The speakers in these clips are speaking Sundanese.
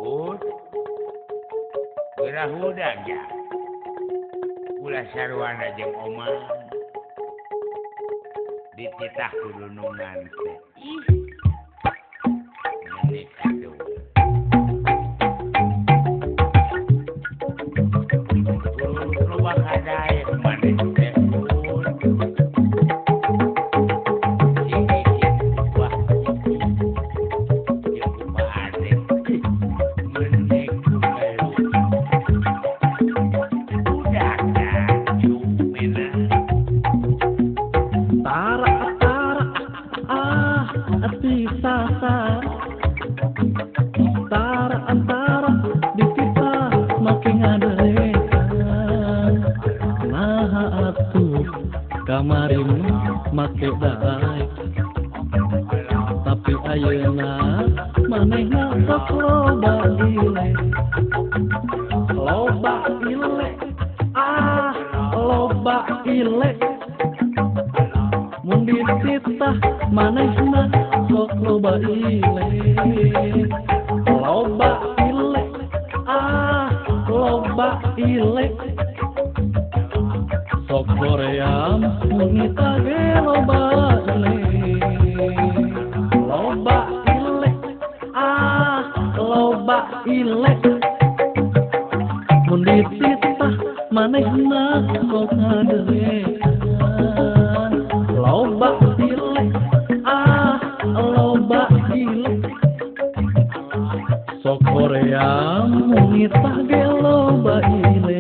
Pur, geura hudag ya. Ulah sarwana jeung omang. Dititah gunungan teh. Ih. Ini kado. Loba kadae maneh teh. Antara di kita makin ngaderekan nah atuh kamarin make daek tapi ayeuna manehna sok loba ile loba ile mun dititah manehna sok loba ile loba ile sok goream mungita ge loba ile loba ile mun dititah manehna sok ngaderekan loba ile sok goream mungita ge loba ile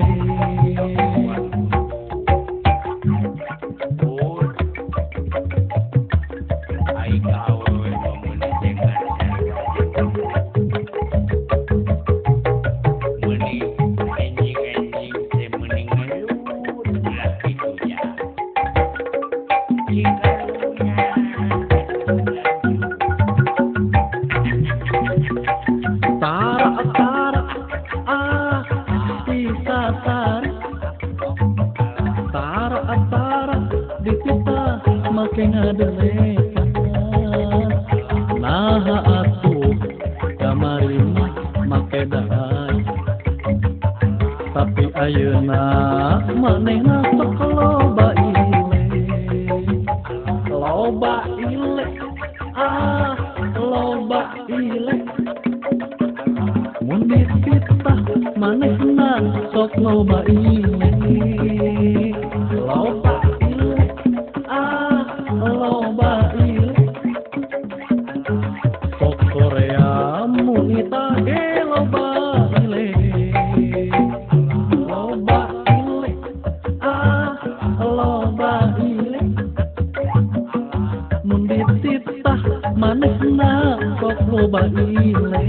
Tara di kita makin ngaderekan nah atuh kamari make daek tapi ayeuna manehna sok loba ile mun dititah manehna sok loba ile sok goream mungita ge loba ile mun dititah manehna sok loba ile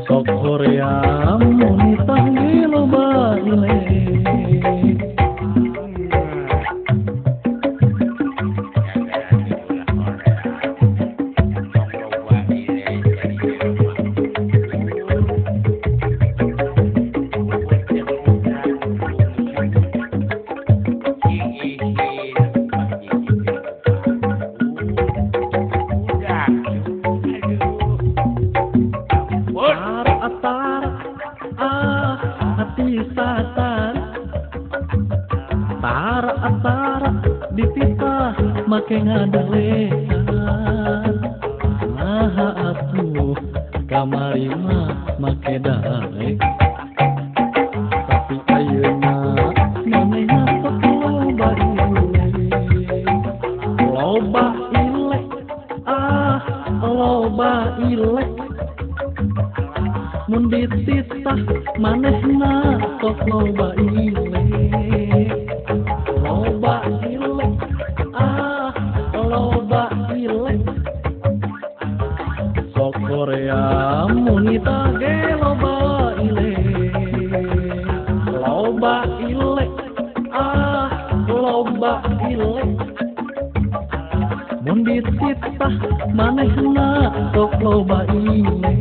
sok goream mungita ge loba ile Tara dititah make ngaderekan nah atuh kamari make daek tapi ayeuna manehna sok loba ile mun dititah manehna sok loba ile sok goream mungita ge loba ile mun dititah manehna sok loba ile